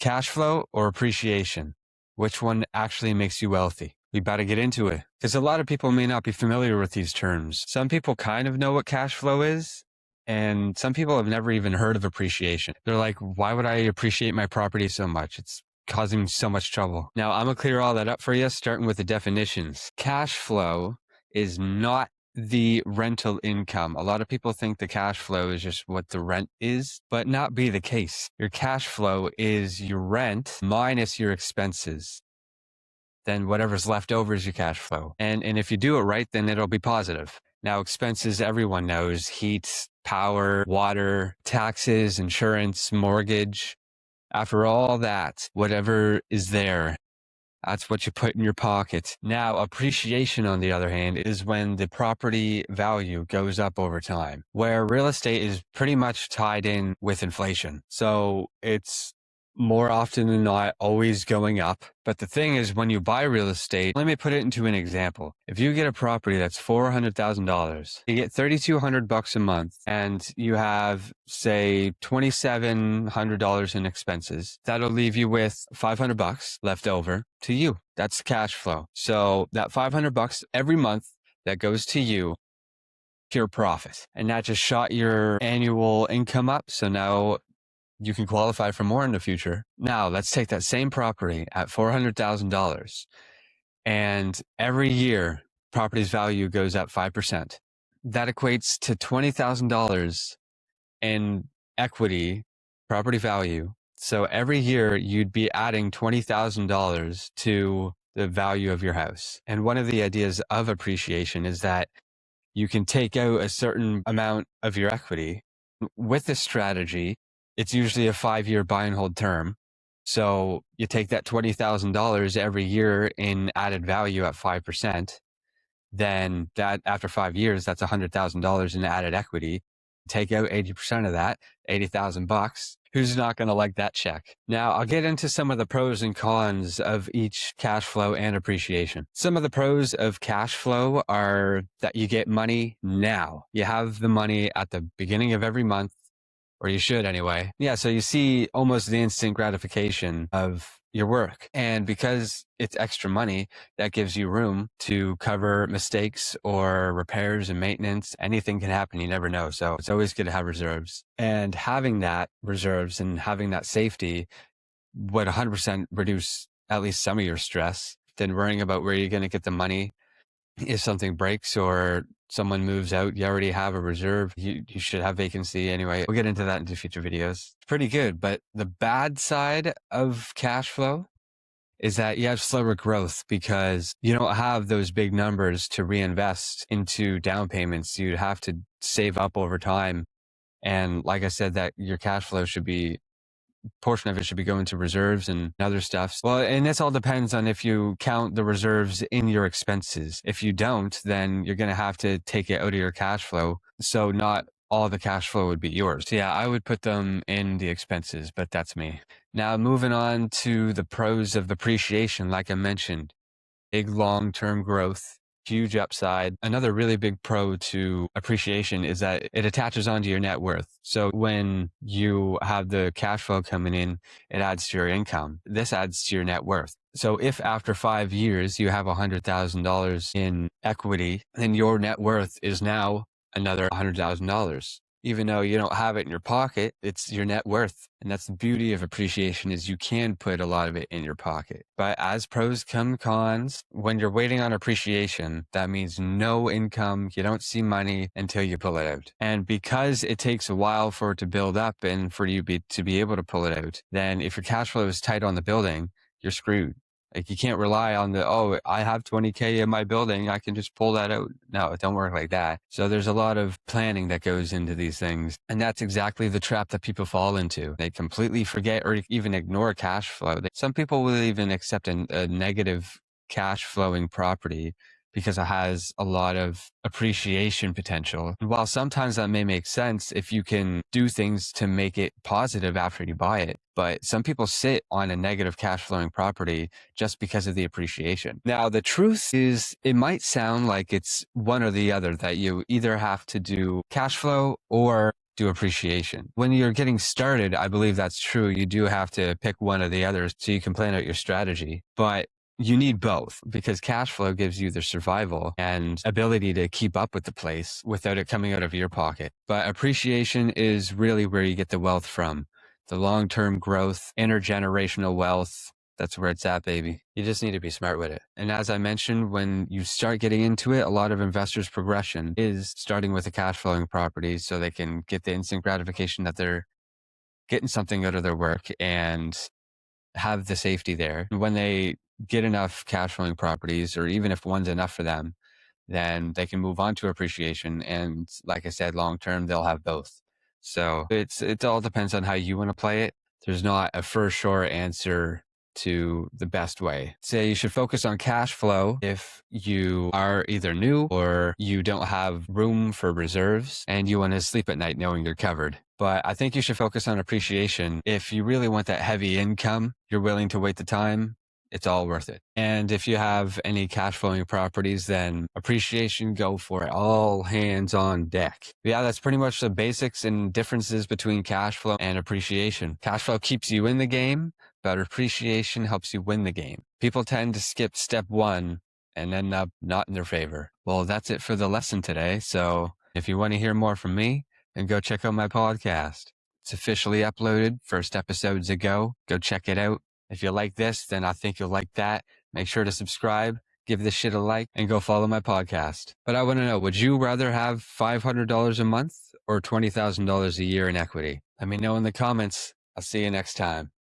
Cash flow or appreciation? Which one actually makes you wealthy? We better get into it because a lot of people may not be familiar with these terms. Some people kind of know what cash flow is, and some people have never even heard of appreciation. They're like, why would I appreciate my property so much? It's causing so much trouble. Now, I'm going to clear all that up for you, starting with the definitions. Cash flow is not the rental income. A lot of people think the cash flow is just what the rent is, but not be the case. Your cash flow is your rent minus your expenses. Then whatever's left over is your cash flow. And if you do it right, then it'll be positive. Now, expenses, everyone knows: heat, power, water, taxes, insurance, mortgage. After all that, whatever is there, that's what you put in your pocket. Now, appreciation, on the other hand, is when the property value goes up over time, where real estate is pretty much tied in with inflation. So it's more often than not always going up. But the thing is, when you buy real estate, let me put it into an example. If you get a property that's $400,000, you get $3,200 a month, and you have, say, $2,700 in expenses, that'll leave you with $500 left over to you. That's cash flow. So that $500 every month that goes to you, pure profit. And that just shot your annual income up. So now you can qualify for more in the future. Now, let's take that same property at $400,000, and every year, property's value goes up 5%. That equates to $20,000 in equity, property value. So every year, you'd be adding $20,000 to the value of your house. And one of the ideas of appreciation is that you can take out a certain amount of your equity. With this strategy, it's usually a 5-year buy and hold term. So you take that $20,000 every year in added value at 5%. Then that after 5 years, that's $100,000 in added equity. Take out 80% of that, $80,000. Who's not going to like that check? Now, I'll get into some of the pros and cons of each cash flow and appreciation. Some of the pros of cash flow are that you get money now. You have the money at the beginning of every month, or you should anyway. Yeah, so you see almost the instant gratification of your work. And because it's extra money, that gives you room to cover mistakes or repairs and maintenance. Anything can happen. You never know. So it's always good to have reserves. And having that reserves and having that safety would 100% reduce at least some of your stress than worrying about where you're going to get the money. If something breaks or someone moves out, you already have a reserve. You should have vacancy anyway. We'll get into that into future videos. It's pretty good. But the bad side of cash flow is that you have slower growth because you don't have those big numbers to reinvest into down payments. You'd have to save up over time. And like I said, that your cash flow should be, portion of it should be going to reserves and other stuff. Well, and this all depends on if you count the reserves in your expenses. If you don't, then you're going to have to take it out of your cash flow. So not all the cash flow would be yours. So yeah, I would put them in the expenses, but that's me. Now, moving on to the pros of appreciation, like I mentioned, big long-term growth, huge upside. Another really big pro to appreciation is that it attaches onto your net worth. So when you have the cash flow coming in, it adds to your income. This adds to your net worth. So if after 5 years you have $100,000 in equity, then your net worth is now another $100,000. Even though you don't have it in your pocket, it's your net worth. And that's the beauty of appreciation, is you can put a lot of it in your pocket. But as pros come cons, when you're waiting on appreciation, that means no income. You don't see money until you pull it out. And because it takes a while for it to build up and for you to be able to pull it out, then if your cash flow is tight on the building, you're screwed. Like, you can't rely on I have 20K in my building, I can just pull that out. No, it don't work like that. So there's a lot of planning that goes into these things. And that's exactly the trap that people fall into. They completely forget or even ignore cash flow. Some people will even accept a negative cash flowing property because it has a lot of appreciation potential. And while sometimes that may make sense if you can do things to make it positive after you buy it, but some people sit on a negative cash flowing property just because of the appreciation. Now, the truth is, it might sound like it's one or the other, that you either have to do cash flow or do appreciation. When you're getting started, I believe that's true. You do have to pick one or the other so you can plan out your strategy. But you need both, because cash flow gives you the survival and ability to keep up with the place without it coming out of your pocket. But appreciation is really where you get the wealth from. The long-term growth, intergenerational wealth, that's where it's at, baby. You just need to be smart with it. And as I mentioned, when you start getting into it, a lot of investors' progression is starting with the cash flowing properties so they can get the instant gratification that they're getting something out of their work and have the safety there. When they get enough cash flowing properties, or even if one's enough for them, then they can move on to appreciation. And like I said, long term, they'll have both. So it all depends on how you want to play it. There's not a for sure answer to the best way. Say you should focus on cash flow if you are either new or you don't have room for reserves and you want to sleep at night knowing you're covered. But I think you should focus on appreciation if you really want that heavy income, you're willing to wait the time, it's all worth it. And if you have any cash flowing properties, then appreciation, go for it. All hands on deck. Yeah, that's pretty much the basics and differences between cash flow and appreciation. Cash flow keeps you in the game, but appreciation helps you win the game. People tend to skip step one and end up not in their favor. Well, that's it for the lesson today. So if you want to hear more from me, then go check out my podcast. It's officially uploaded. First episode's a go. Go check it out. If you like this, then I think you'll like that. Make sure to subscribe, give this shit a like, and go follow my podcast. But I want to know, would you rather have $500 a month or $20,000 a year in equity? Let me know in the comments. I'll see you next time.